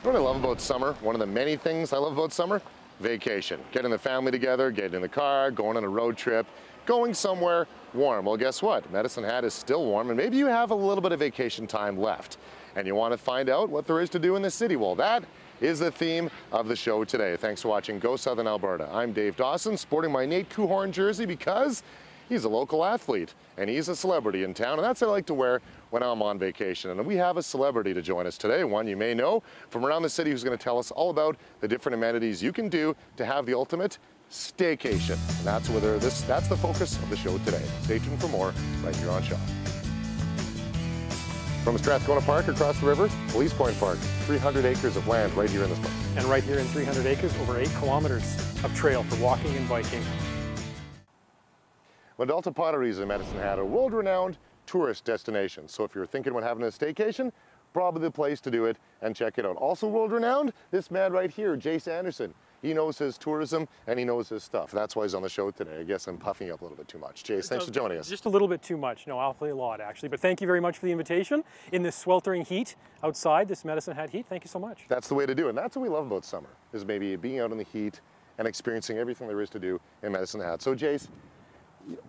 You know what I love about summer? One of the many things I love about summer? Vacation. Getting the family together, getting in the car, going on a road trip, going somewhere warm. Well, guess what? Medicine Hat is still warm, and maybe you have a little bit of vacation time left, and you want to find out what there is to do in the city. Well, that is the theme of the show today. Thanks for watching Go Southern Alberta. I'm Dave Dawson, sporting my Nate Kuhorn jersey because he's a local athlete and he's a celebrity in town, and that's what I like to wear when I'm on vacation. And we have a celebrity to join us today, one you may know from around the city, who's going to tell us all about the different amenities you can do to have the ultimate staycation. And that's the focus of the show today. Stay tuned for more right here on Shaw. From Strathcona Park across the river, Police Point Park, 300 acres of land right here in this park. And right here in 300 acres, over 8 kilometers of trail for walking and biking. Delta Potteries in Medicine Hat, a world-renowned tourist destination. So if you're thinking about having a staycation, probably the place to do it and check it out. Also world-renowned, this man right here, Jace Anderson. He knows his tourism and he knows his stuff. That's why he's on the show today. I guess I'm puffing up a little bit too much. Jace, thanks for joining us. Just a little bit too much. No, awfully a lot actually. But thank you very much for the invitation in this sweltering heat outside, this Medicine Hat heat. Thank you so much. That's the way to do it. And that's what we love about summer, is maybe being out in the heat and experiencing everything there is to do in Medicine Hat. So Jace,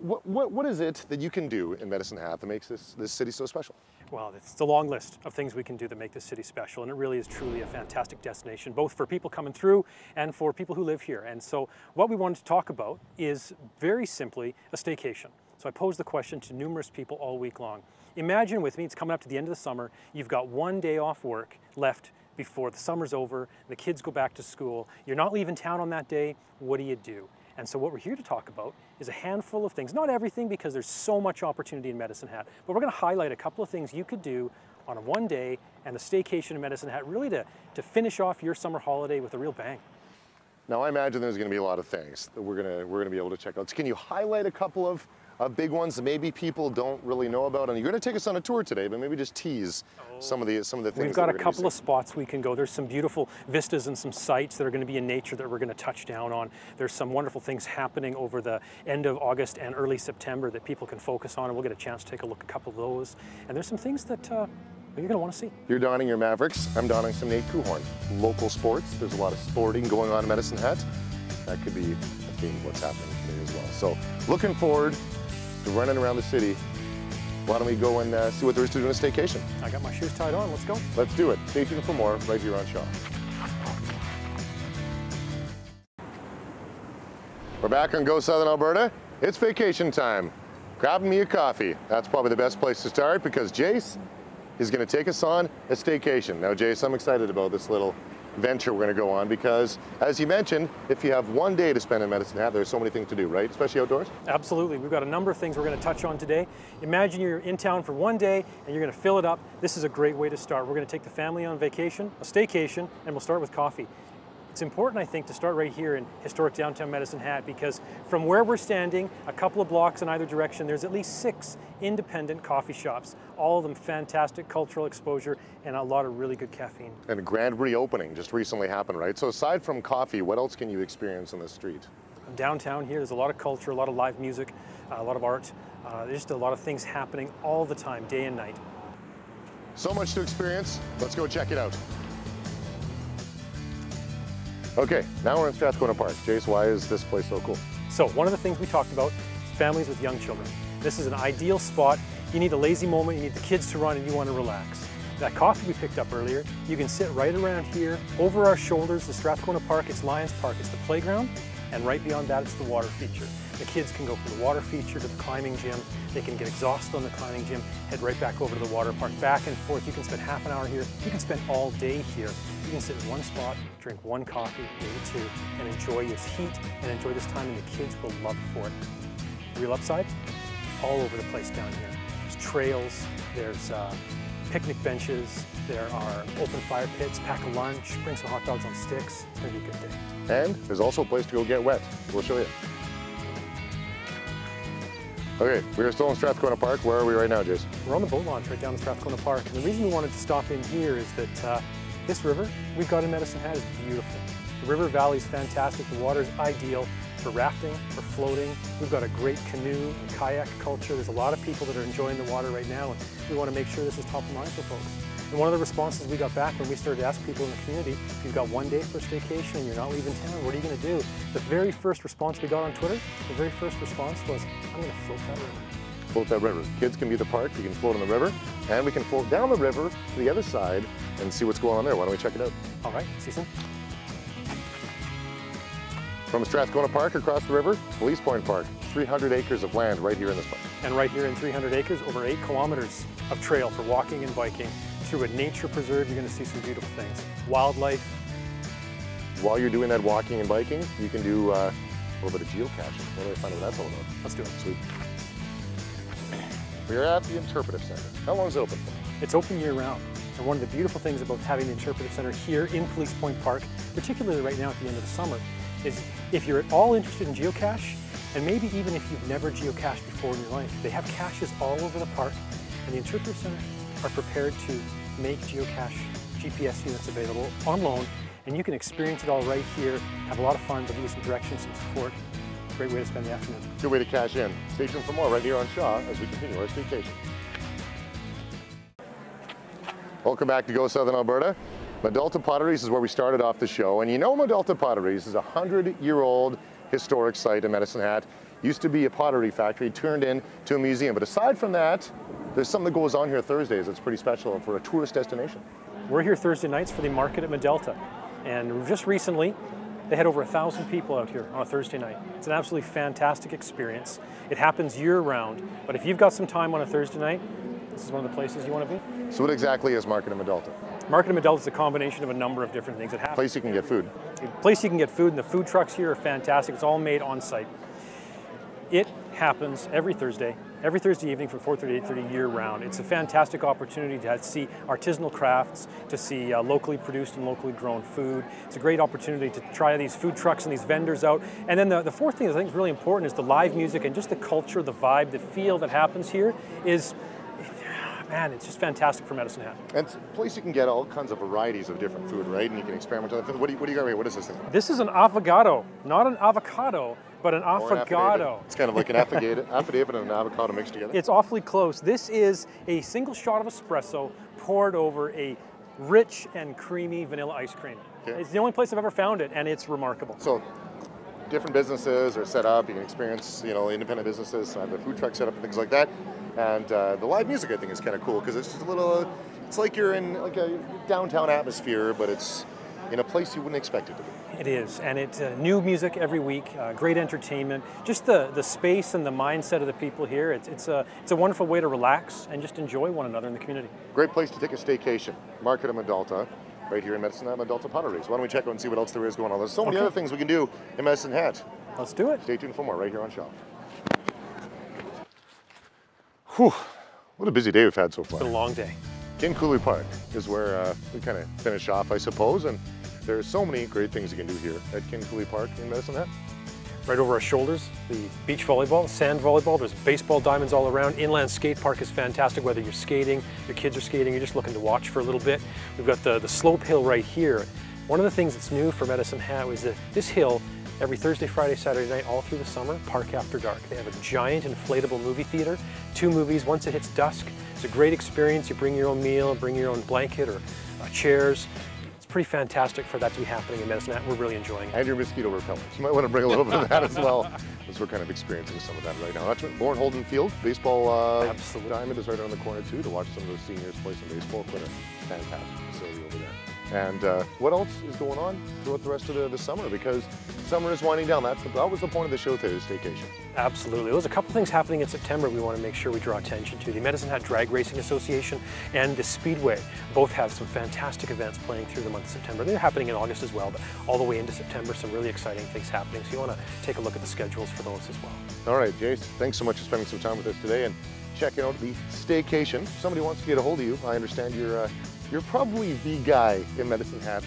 what is it that you can do in Medicine Hat that makes this city so special? Well, it's a long list of things we can do that make this city special, and it really is truly a fantastic destination, both for people coming through and for people who live here. And so what we wanted to talk about is very simply a staycation. So I posed the question to numerous people all week long. Imagine with me, it's coming up to the end of the summer, you've got one day off work left before the summer's over, the kids go back to school, you're not leaving town on that day, what do you do? And so what we're here to talk about is a handful of things, not everything because there's so much opportunity in Medicine Hat, but we're going to highlight a couple of things you could do on a one day and a staycation in Medicine Hat, really to finish off your summer holiday with a real bang. Now I imagine there's going to be a lot of things that we're going to be able to check out. So can you highlight a couple of big ones that maybe people don't really know about? And you're going to take us on a tour today, but maybe just tease some of the things. We've got a couple of spots we can go. There's some beautiful vistas and some sites that are going to be in nature that we're going to touch down on. There's some wonderful things happening over the end of August and early September that people can focus on, and we'll get a chance to take a look at a couple of those. And there's some things that you're going to want to see. You're donning your Mavericks. I'm donning some Nate Kuhorn. Local sports. There's a lot of sporting going on in Medicine Hat. That could be a theme of what's happening today as well. So looking forward to running around the city. Why don't we go and see what there is to do in a staycation? I got my shoes tied on, let's go. Let's do it. Stay tuned for more right here on Shaw. We're back on Go Southern Alberta. It's vacation time. Grab me a coffee. That's probably the best place to start because Jace is going to take us on a staycation. Now Jace, I'm excited about this little venture we're going to go on because, as you mentioned, if you have one day to spend in Medicine Hat, there's so many things to do, right? Especially outdoors? Absolutely. We've got a number of things we're going to touch on today. Imagine you're in town for one day and you're going to fill it up. This is a great way to start. We're going to take the family on vacation, a staycation, and we'll start with coffee. It's important, I think, to start right here in historic downtown Medicine Hat because from where we're standing, a couple of blocks in either direction, there's at least 6 independent coffee shops. All of them fantastic cultural exposure and a lot of really good caffeine. And a grand reopening just recently happened, right? So aside from coffee, what else can you experience on the street? Downtown here, there's a lot of culture, a lot of live music, a lot of art. There's just a lot of things happening all the time, day and night. So much to experience. Let's go check it out. Okay, now we're in Strathcona Park. Jace, why is this place so cool? So one of the things we talked about is families with young children. This is an ideal spot. You need a lazy moment, you need the kids to run, and you want to relax. That coffee we picked up earlier, you can sit right around here. Over our shoulders, the Strathcona Park, it's Lions Park, it's the playground, and right beyond that, it's the water feature. The kids can go from the water feature to the climbing gym. They can get exhausted on the climbing gym, head right back over to the water park, back and forth. You can spend half an hour here. You can spend all day here. You can sit in one spot, drink one coffee, maybe 2, and enjoy this heat and enjoy this time, and the kids will love it for it. Real upside, all over the place down here. There's trails, there's picnic benches, there are open fire pits, pack a lunch, bring some hot dogs on sticks. It's gonna be a good day. And there's also a place to go get wet. We'll show you. Okay, we are still in Strathcona Park. Where are we right now, Jace? We're on the boat launch right down in Strathcona Park. And the reason we wanted to stop in here is that this river we've got in Medicine Hat is beautiful. The river valley is fantastic. The water is ideal for rafting, for floating. We've got a great canoe and kayak culture. There's a lot of people that are enjoying the water right now, and we want to make sure this is top of mind for folks. And one of the responses we got back when we started to ask people in the community, if you've got one day for a staycation and you're not leaving town, what are you going to do? The very first response we got on Twitter, the very first response was, I'm going to float that river. Float that river. Kids can be the park, you can float on the river, and we can float down the river to the other side and see what's going on there. Why don't we check it out? All right, see some? From Strathcona Park across the river, Police Point Park, 300 acres of land right here in this park. And right here in 300 acres, over 8 kilometers of trail for walking and biking. Through a nature preserve, you're going to see some beautiful things. Wildlife. While you're doing that walking and biking, you can do a little bit of geocaching. Why don't we find out what that's all about? Let's do it. Sweet. We're at the Interpretive Center. How long is it open for? It's open year-round. And one of the beautiful things about having the Interpretive Center here in Police Point Park, particularly right now at the end of the summer, is if you're at all interested in geocache, and maybe even if you've never geocached before in your life, they have caches all over the park, and the Interpretive Center are prepared to make geocache GPS units available on loan, and you can experience it all right here, have a lot of fun, but give you some direction, some support. Great way to spend the afternoon. Good way to cash in. Stay tuned for more right here on Shaw as we continue our staycation. Welcome back to Go Southern Alberta. Medalta Potteries is where we started off the show, and you know Medalta Potteries is a 100-year-old historic site in Medicine Hat. Used to be a pottery factory, turned into a museum, but aside from that, there's something that goes on here Thursdays that's pretty special for a tourist destination. We're here Thursday nights for the market at Medalta, and just recently they had over 1,000 people out here on a Thursday night. It's an absolutely fantastic experience. It happens year-round, but if you've got some time on a Thursday night, this is one of the places you want to be. So what exactly is Market in Medalta? Market in Medalta is a combination of a number of different things. It happens. Place you can get food. A place you can get food, and the food trucks here are fantastic. It's all made on site. It happens every Thursday evening from 4:30 to 8:30 year-round. It's a fantastic opportunity to see artisanal crafts, to see locally produced and locally grown food. It's a great opportunity to try these food trucks and these vendors out. And then the fourth thing I think is really important is the live music and just the culture, the vibe, the feel that happens here is, man, it's just fantastic for Medicine Hat. And it's a place you can get all kinds of varieties of different food, right? And you can experiment with it. What do you got here? What is this thing? This is an avocado, not an avocado, but an affogato. It's kind of like an affidavit and an avocado mixed together. It's awfully close. This is a single shot of espresso poured over a rich and creamy vanilla ice cream. Okay. It's the only place I've ever found it, and it's remarkable. So, different businesses are set up. You can experience, independent businesses, have their food truck set up and things like that. And the live music, I think, is kind of cool because it's just a little. It's like you're in like a downtown atmosphere, but it's in a place you wouldn't expect it to be. It is, and it's new music every week, great entertainment, just the space and the mindset of the people here. It's a wonderful way to relax and just enjoy one another in the community. Great place to take a staycation. Market in Medalta, right here in Medicine Hat, Medalta Potteries. Why don't we check out and see what else there is going on? There's so many other things we can do in Medicine Hat. Let's do it. Stay tuned for more right here on Shaw. Whew, what a busy day we've had so far. It's been a long day. Kingsley Park is where we kind of finish off, I suppose, and there's so many great things you can do here at Kingsley Park in Medicine Hat. Right over our shoulders, the beach volleyball, sand volleyball, there's baseball diamonds all around. Inland skate park is fantastic, whether you're skating, your kids are skating, you're just looking to watch for a little bit. We've got the slope hill right here. One of the things that's new for Medicine Hat was that this hill, every Thursday, Friday, Saturday night, all through the summer, Park After Dark. They have a giant inflatable movie theater, 2 movies, once it hits dusk. It's a great experience. You bring your own meal, bring your own blanket or chairs. It's pretty fantastic for that to be happening in Medicine Hat. We're really enjoying it. And your mosquito repellent. You might want to bring a little bit of that as well, as we're kind of experiencing some of that right now. That's Lorne Holden Field, baseball diamond is right around the corner too, to watch some of those seniors play some baseball. What a fantastic facility over there. And what else is going on throughout the rest of the summer? Because summer is winding down. That was the point of the show today, staycation. Absolutely. There's a couple things happening in September we want to make sure we draw attention to. The Medicine Hat Drag Racing Association and the Speedway both have some fantastic events playing through the month of September. They're happening in August as well, but all the way into September, some really exciting things happening. So you want to take a look at the schedules for those as well. All right, Jace, thanks so much for spending some time with us today and checking out the staycation. If somebody wants to get a hold of you, I understand you're probably the guy in Medicine Hat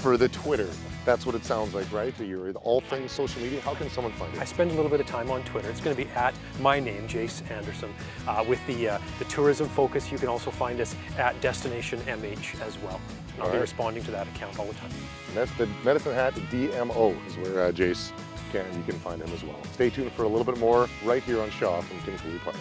for the Twitter. That's what it sounds like, right? You're all things social media. How can someone find you? I spend a little bit of time on Twitter. It's going to be at my name, Jace Anderson. With the tourism focus, you can also find us at Destination MH as well. I'll be responding to that account all the time. And that's the Medicine Hat DMO is where Jace you can find him as well. Stay tuned for a little bit more right here on Shaw from Kingsley Park.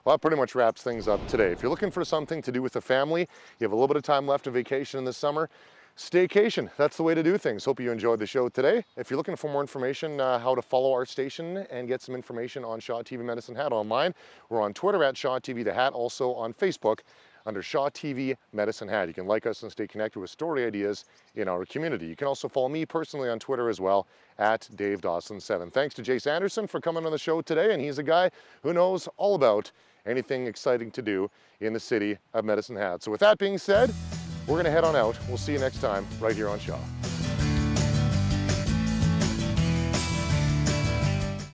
Well, that pretty much wraps things up today. If you're looking for something to do with the family, you have a little bit of time left of vacation in the summer, staycation, that's the way to do things. Hope you enjoyed the show today. If you're looking for more information, how to follow our station and get some information on Shaw TV Medicine Hat online, we're on Twitter at Shaw TV The Hat, also on Facebook under Shaw TV Medicine Hat. You can like us and stay connected with story ideas in our community. You can also follow me personally on Twitter as well at Dave Dawson 7. Thanks to Jace Anderson for coming on the show today, and he's a guy who knows all about anything exciting to do in the city of Medicine Hat. So with that being said, we're going to head on out. We'll see you next time right here on Shaw.